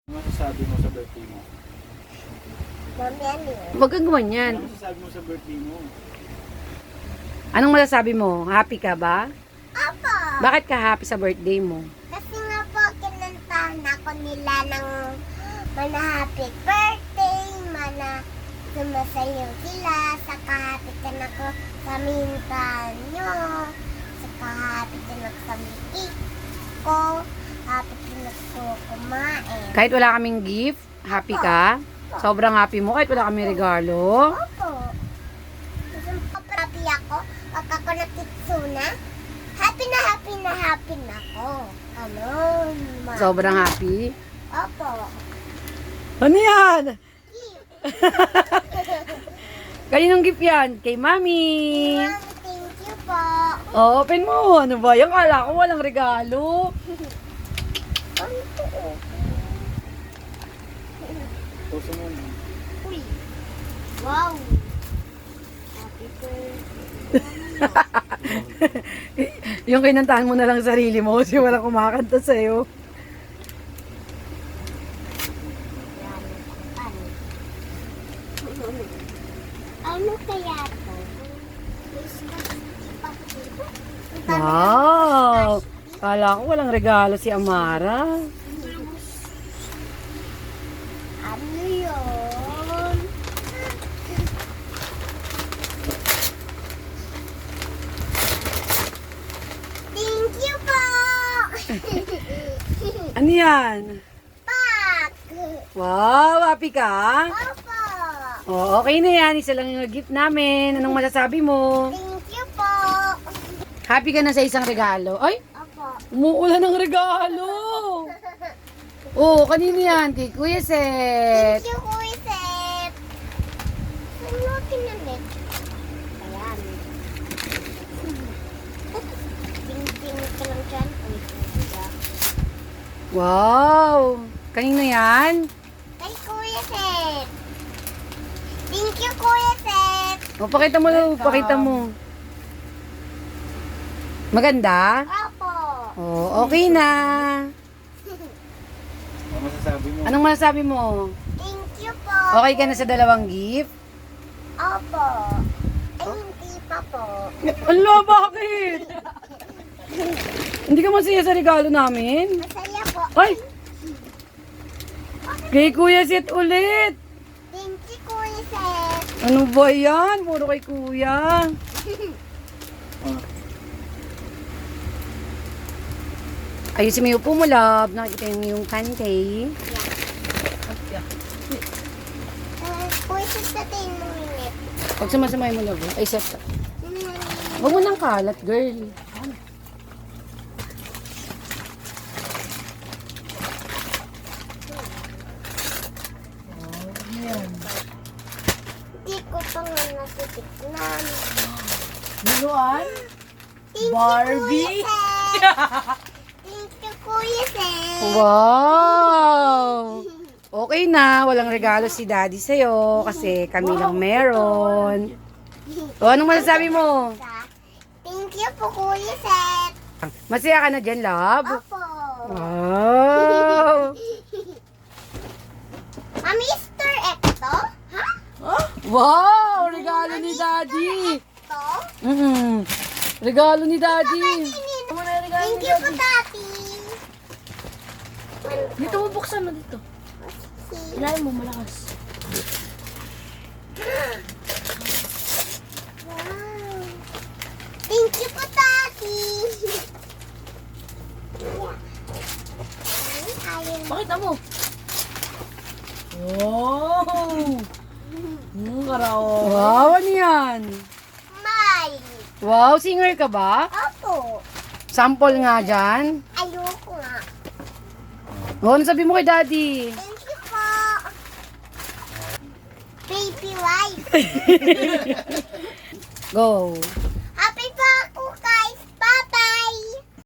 Ano masasabi mo sa birthday mo? Mami, ano yun? Huwag kang gumanyan. Ano masasabi mo sa birthday mo? Anong masasabi mo? Happy ka ba? Opo! Bakit ka happy sa birthday mo? Kasi nga po, kinantahan ako nila ng mana happy birthday, mana sumasayaw sila, saka happy ka na ko sa mintan nyo, saka happy ka na sa cake ko, happy ka na ko kumain. Kahit wala kaming gift, happy ka? Sobrang happy mo kahit wala kaming regalo? Opo. Happy ako, pag ako nakitsuna, happy na happy na ako. Ano? Ma? Sobrang happy? Opo. Ano yan? Kaninong gift yan? Kay Mami. Mami, thank you po. Oh, open mo. Ano ba? Yung kala ko walang regalo. Ano to? Puso mo. Uy. Wow. Happy birthday. Yung kinantahan mo na lang sarili mo kasi walang kumakanta sa'yo. Ano kaya to? Wow! Kala ko walang regalo si Amara. Ano yun? Thank you po! Ano yan? Pak! Wow! Happy ka? Opo! Oh, okay na yan. Isa lang yung gift namin. Anong masasabi mo? Thank you po! Happy ka na sa isang regalo? Ay! Opo! Umuulan ng regalo! Oh, kanino yan? Kay Kuya Seth. Thank you, Kuya Seth! Ano kinamit? Ayan. Ting-ting ka lang dyan. Uy, kuya. Wow! Kanino yan? Kay Kuya Seth! Thank you, Kuya Seth! O, pakita mo, pakita mo. Maganda? Opo! Oh, okay na. Ano masasabi mo? Anong masasabi mo? Thank you po! Okay ka na sa dalawang gift? Opo! Ay, hindi pa po. Ala, bakit? Hindi ka masaya sa regalo namin? Masaya po. Ay! Kay Kuya Seth ulit! Thank you, Kuya Seth! Ano ba yan? Puro kay Kuya. Ayusin mo yung upo mo, love. Nakikita yung kante. Kuya Seth, sabihin mo minute. Pag sumasamay mo, love. Ay, set. Huwag mo nang kalat, girl. Hindi ko pa nga natitiknan. Biluan? Thank Barbie? you, Kuya Seth! Thank you, Kuya Seth! Wow! Okay na, walang regalo si Daddy sa'yo kasi kami lang meron. O, anong masasabi mo? Thank you po, Kuya Seth! Masaya ka na dyan, love? Opo! Wow! Mr. Ecto? Ha? Wow! Regalo ni Daddy! Ecto? Regalo ni Daddy! Thank you po, Tati! Dito mo buksan mo dito. Ilalim mo malakas. Wow! Thank you po, Tati! Ayun. Pakita mo. Wow! Karaoke. Wow, ano yan? May! Wow, singer ka ba? Opo! Sample nga dyan. Ayoko nga. O, ano sabi mo kay Daddy? Thank you po! Baby wife! Go!